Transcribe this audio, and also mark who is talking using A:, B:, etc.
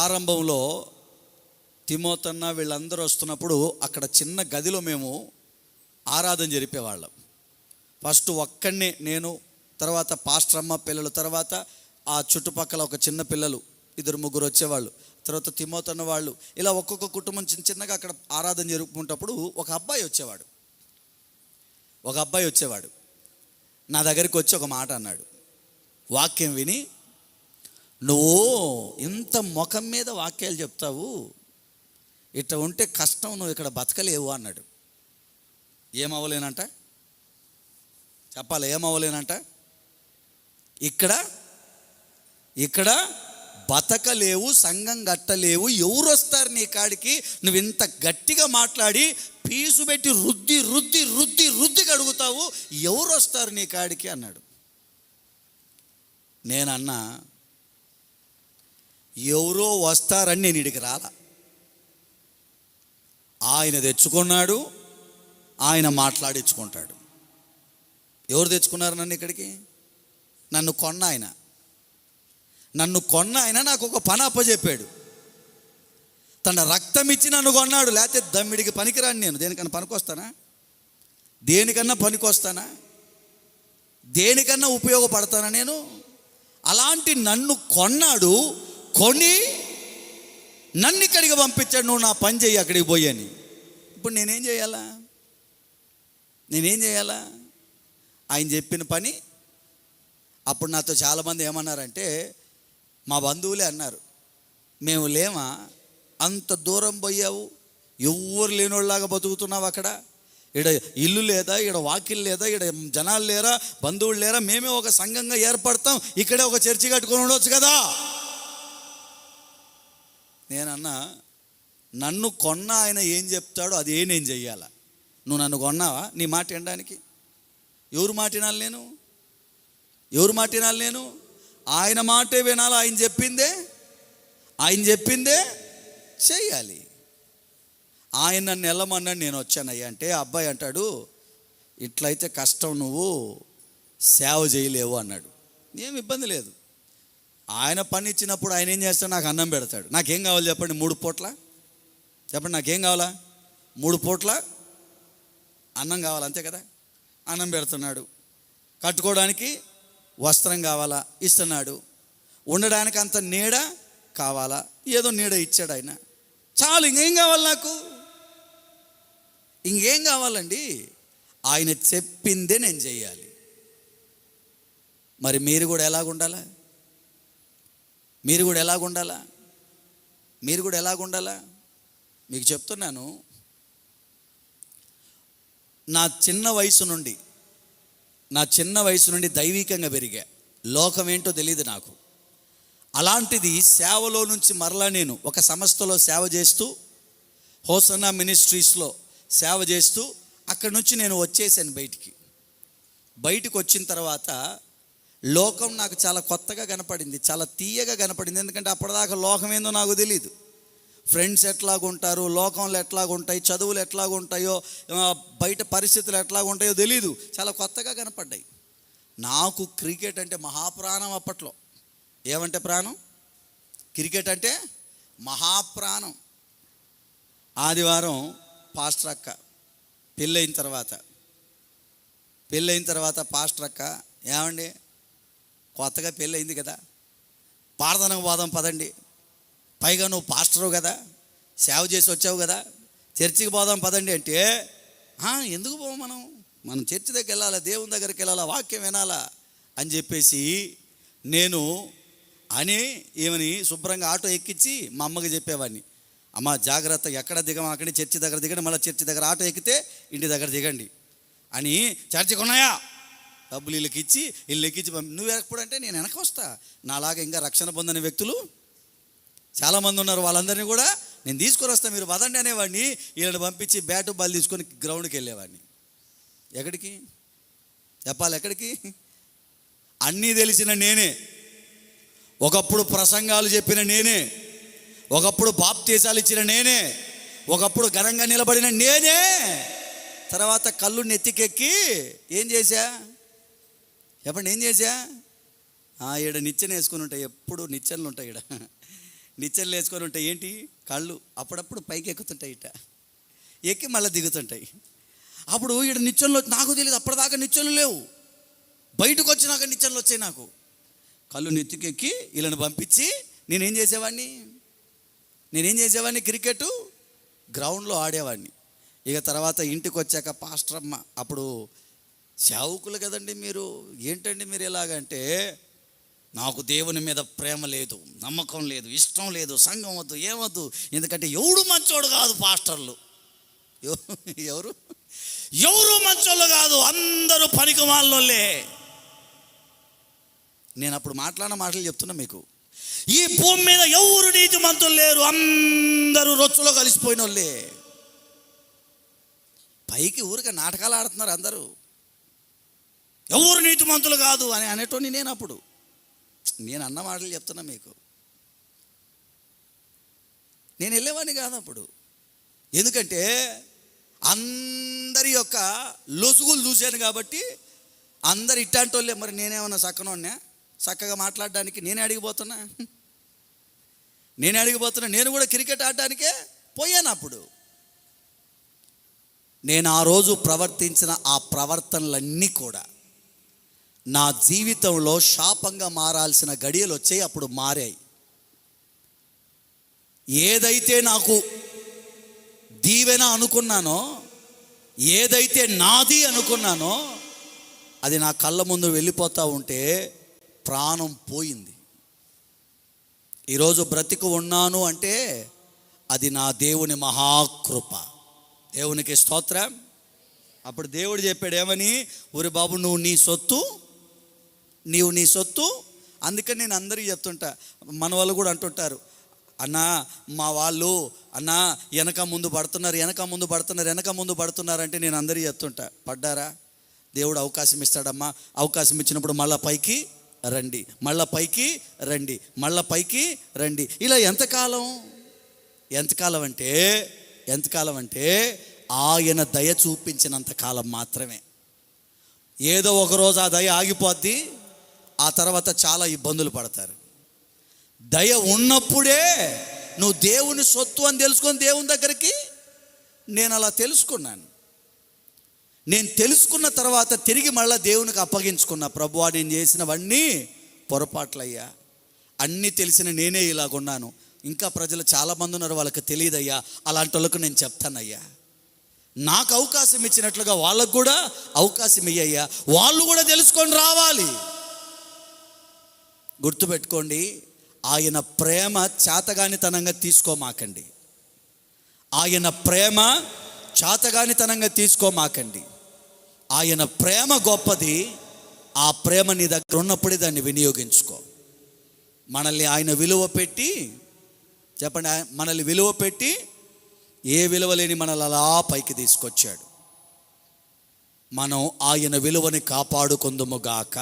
A: ప్రారంభంలో తిమోతన్న వీళ్ళందరూ వస్తున్నప్పుడు అక్కడ చిన్న గదిలో మేము ఆరాధన జరిపేవాళ్ళం. ఫస్ట్ ఒక్కడినే నేను, తర్వాత పాస్టర్ అమ్మ పిల్లలు, తర్వాత ఆ చుట్టుపక్కల ఒక చిన్న పిల్లలు 2-3 వచ్చేవాళ్ళు, తర్వాత తిమోతన్న వాళ్ళు, ఇలా ఒక్కొక్క కుటుంబం చిన్నగా అక్కడ ఆరాధన జరుపుకుంటప్పుడు ఒక అబ్బాయి వచ్చేవాడు. నా దగ్గరికి వచ్చి ఒక మాట అన్నాడు. వాక్యం విని, నువ్వు ఇంత ముఖం మీద వాక్యాలు చెప్తావు, ఇట్లా ఉంటే కష్టం, నువ్వు ఇక్కడ బతకలేవు అన్నాడు. ఏమవ్వలేనంట చెప్పాలి, ఏమవ్వలేనంట? ఇక్కడ బతకలేవు, సంఘం కట్టలేవు, ఎవరు వస్తారు నీ కాడికి? నువ్వు ఇంత గట్టిగా మాట్లాడి పీసు పెట్టి రుద్ది రుద్ది రుద్ది రుద్ది కడుగుతావు, ఎవరు వస్తారు నీ కాడికి అన్నాడు. నేనన్నా, ఎవరో వస్తారని నేను ఇడికి రాలా. ఆయన తెచ్చుకున్నాడు, ఆయన మాట్లాడించుకుంటాడు. ఎవరు తెచ్చుకున్నారు నన్ను ఇక్కడికి? నన్ను కొన్న ఆయన నాకు ఒక పని అప్పచెప్పాడు. తన రక్తం ఇచ్చి నన్ను కొన్నాడు. లేకపోతే దమ్మిడికి పనికిరాను నేను. దేనికన్నా పనికొస్తానా? దేనికన్నా ఉపయోగపడతానా నేను? అలాంటి నన్ను కొన్నాడు, కొని నన్ను ఇక్కడికి పంపించాడు. నువ్వు నా పని చెయ్యి, అక్కడికి పోయాని. ఇప్పుడు నేనేం చేయాలా? ఆయన చెప్పిన పని. అప్పుడు నాతో చాలామంది ఏమన్నారంటే, మా బంధువులే అన్నారు, మేము లేమా? అంత దూరం పోయావు, ఎవ్వరు లేనోళ్ళలాగా బతుకుతున్నావు అక్కడ. ఈడ ఇల్లు లేదా, ఈడ వాకిల్ లేదా, ఈడ జనాలు లేరా, బంధువులు లేరా? మేమే ఒక సంఘంగా ఏర్పడతాం, ఇక్కడే ఒక చర్చి కట్టుకొని ఉండవచ్చు కదా. నేనన్నా, నన్ను కొన్న ఆయన ఏం చెప్తాడో అదే నేను చెయ్యాలా. నువ్వు నన్ను కొన్నావా నీ మాట వినడానికి? ఎవరు మాట వినాలి నేను? ఆయన మాటే వినాలి. ఆయన చెప్పిందే చెయ్యాలి. ఆయన నన్ను వెళ్ళమన్నాడు, నేను వచ్చానయ్యా అంటే, అబ్బాయి అంటాడు, ఇట్లయితే కష్టం, నువ్వు సేవ చేయలేవు అన్నాడు. ఏం ఇబ్బంది లేదు. ఆయన పని ఇచ్చినప్పుడు ఆయన ఏం చేస్తాడు? నాకు అన్నం పెడతాడు. నాకేం కావాలి చెప్పండి? 3 పూట్ల చెప్పండి, నాకేం కావాలా? 3 పూట్ల అన్నం కావాలి, అంతే కదా. అన్నం పెడుతున్నాడు. కట్టుకోవడానికి వస్త్రం కావాలా, ఇస్తున్నాడు. ఉండడానికి అంత నీడ కావాలా, ఏదో నీడ ఇచ్చాడు ఆయన. చాలు, ఇంకేం కావాలి నాకు? ఇంకేం కావాలండి? ఆయన చెప్పిందే నేను చెయ్యాలి. మరి మీరు కూడా ఎలాగుండాలా? మీకు చెప్తున్నాను, నా చిన్న వయసు నుండి దైవికంగా పెరిగా. లోకం ఏంటో తెలియదు నాకు. అలాంటిది సేవలో నుంచి మరలా నేను ఒక సంస్థలో సేవ చేస్తూ, హోసన్నా మినిస్ట్రీస్లో సేవ చేస్తూ, అక్కడి నుంచి నేను వచ్చేసాను బయటికి వచ్చిన తర్వాత లోకం నాకు చాలా కొత్తగా కనపడింది, చాలా తీయగా కనపడింది. ఎందుకంటే అప్పటిదాకా లోకం ఏందో నాకు తెలియదు. ఫ్రెండ్స్ ఎట్లాగుంటారు, లోకంలో ఎట్లాగుంటాయి, చదువులు ఎట్లాగుంటాయో, బయట పరిస్థితులు ఎట్లాగుంటాయో తెలీదు. చాలా కొత్తగా కనపడ్డాయి. నాకు క్రికెట్ అంటే మహాప్రాణం అప్పట్లో. ఏమంటే ప్రాణం? క్రికెట్ అంటే మహాప్రాణం. ఆదివారం పాస్టర్ అక్క పెళ్ళైన తర్వాత పాస్టర్ అక్క, ఏమండి కొత్తగా పెళ్ళయింది కదా, ప్రార్థనకు పోదాం పదండి, పైగా నువ్వు పాస్టరు కదా, సేవ చేసి వచ్చావు కదా, చర్చికి పోదాం పదండి అంటే, ఎందుకు పోవు? మనం చర్చి దగ్గరికి వెళ్ళాలా, దేవుని దగ్గరికి వెళ్ళాలా, వాక్యం వినాలా అని చెప్పేసి నేను ఏమని శుభ్రంగా ఆటో ఎక్కించి మా అమ్మకి చెప్పేవాడిని, అమ్మ జాగ్రత్త, ఎక్కడ దిగమా, అక్కడి చర్చి దగ్గర దిగండి, మళ్ళీ చర్చి దగ్గర ఆటో ఎక్కితే ఇంటి దగ్గర దిగండి అని. చర్చికి ఉన్నాయా డబ్బులు వీళ్ళకి ఇచ్చి నువ్వు ఎక్కడంటే నేను వెనక వస్తా. నాలాగా ఇంకా రక్షణ పొందని వ్యక్తులు చాలామంది ఉన్నారు, వాళ్ళందరినీ కూడా నేను తీసుకొని వస్తాను, మీరు వదండి అనేవాడిని. వీళ్ళని పంపించి బ్యాటు బాల్ తీసుకొని గ్రౌండ్కి వెళ్ళేవాడిని. ఎక్కడికి చెప్పాలి? ఎక్కడికి? అన్నీ తెలిసిన నేనే, ఒకప్పుడు ప్రసంగాలు చెప్పిన నేనే, ఒకప్పుడు బాప్తీసాలు ఇచ్చిన నేనే, ఒకప్పుడు ఘనంగా నిలబడిన నేనే. తర్వాత కళ్ళు నెత్తికెక్కి ఏం చేశా చెప్పండి? ఈడ నిచ్చెన వేసుకుని ఉంటాయి, ఎప్పుడు నిచ్చెనలు ఉంటాయి ఈడ. నిచ్చెనలు వేసుకొని ఉంటాయి. ఏంటి? కళ్ళు అప్పుడప్పుడు పైకి ఎక్కుతుంటాయి, ఇట ఎక్కి మళ్ళీ దిగుతుంటాయి. అప్పుడు ఇక్కడ నిచ్చెనలు, నాకు తెలియదు అప్పటిదాకా నిచ్చెనలు లేవు, బయటకు వచ్చినాక నిచ్చెనలు వచ్చాయి. నాకు కళ్ళు నెత్తికెక్కి వీళ్ళని పంపించి నేనేం చేసేవాడిని క్రికెట్ గ్రౌండ్లో ఆడేవాడిని. ఇక తర్వాత ఇంటికి వచ్చాక పాస్టర్ అమ్మ, అప్పుడు సేవకులు కదండి మీరు, ఏంటండి మీరు ఎలాగంటే, నాకు దేవుని మీద ప్రేమ లేదు, నమ్మకం లేదు, ఇష్టం లేదు, సంఘం వద్దు, ఏమొద్దు, ఎందుకంటే ఎవడు మంచోడు కాదు పాస్టర్లు, ఎవరు మంచోళ్ళు కాదు, అందరూ పనికి వాళ్ళోళ్ళే. నేను అప్పుడు మాట్లాడిన మాటలు చెప్తున్నా మీకు. ఈ భూమి మీద ఎవరు నీతిమంతులు లేరు, అందరూ రొచ్చులో కలిసిపోయిన వాళ్ళే. పైకి ఊరికే నాటకాలు ఆడుతున్నారు అందరూ, ఎవరు నీతిమంతులు కాదు అని అనేటోని. నేను అన్న మాటలు చెప్తున్నా మీకు. నేను వెళ్ళేవాడిని కాదు అప్పుడు, ఎందుకంటే అందరి యొక్క లొసుగులు చూశాను కాబట్టి. అందరు ఇట్టాంటోళ్ళే, మరి నేనేమన్నా చక్కనోన్నా చక్కగా మాట్లాడడానికి? నేనే అడిగిపోతున్నా. నేను కూడా క్రికెట్ ఆడడానికే పోయాను. అప్పుడు నేను ఆ రోజు ప్రవర్తించిన ఆ ప్రవర్తనలన్నీ కూడా నా జీవితంలో శాపంగా మారాల్సిన గడియలు వచ్చాయి. అప్పుడు మారాయి. ఏదైతే నాకు దీవెన అనుకున్నానో, ఏదైతే నాది అనుకున్నానో, అది నా కళ్ళ ముందు వెళ్ళిపోతూ ఉంటే ప్రాణం పోయింది. ఈరోజు బ్రతికి ఉన్నాను అంటే అది నా దేవుని మహాకృప. దేవునికి స్తోత్రం. అప్పుడు దేవుడు చెప్పాడు ఏమని, ఊరి బాబు నువ్వు నీ సొత్తు. అందుకని నేను అందరికీ చెప్తుంటా, మన వాళ్ళు కూడా అంటుంటారు, అన్నా మా వాళ్ళు అన్నా వెనక ముందు పడుతున్నారు అంటే నేను అందరికీ చెప్తుంటా, పడ్డారా? దేవుడు అవకాశం ఇస్తాడమ్మా, అవకాశం ఇచ్చినప్పుడు మళ్ళీ పైకి రండి. ఇలా ఎంతకాలం అంటే ఆయన దయ చూపించినంత కాలం మాత్రమే. ఏదో ఒకరోజు ఆ దయ ఆగిపోద్ది, ఆ తర్వాత చాలా ఇబ్బందులు పడతారు. దయ ఉన్నప్పుడే నువ్వు దేవుని సొత్తు అని తెలుసుకొని దేవుని దగ్గరికి, నేను అలా తెలుసుకున్నాను. నేను తెలుసుకున్న తర్వాత తిరిగి మళ్ళీ దేవునికి అప్పగించుకున్నా. ప్రభువా, నేను చేసినవన్నీ పొరపాట్లయ్యా, అన్నీ తెలిసిన నేనే ఇలాగున్నాను, ఇంకా ప్రజలు చాలామంది ఉన్నారు వాళ్ళకి తెలియదయ్యా, అలాంటి వాళ్ళకు నేను చెప్తానయ్యా, నాకు అవకాశం ఇచ్చినట్లుగా వాళ్ళకు కూడా అవకాశం ఇయ్యయ్యా, వాళ్ళు కూడా తెలుసుకొని రావాలి. గుర్తుపెట్టుకోండి, ఆయన ప్రేమ చాతగానితనంగా తీసుకోమాకండి. ఆయన ప్రేమ గొప్పది. ఆ ప్రేమ నీ దగ్గర ఉన్నప్పుడే దాన్ని వినియోగించుకో. మనల్ని ఆయన విలువ పెట్టి ఏ విలువ లేని మనల్ని అలా పైకి తీసుకొచ్చాడు. మనం ఆయన విలువని కాపాడుకుందుము గాక.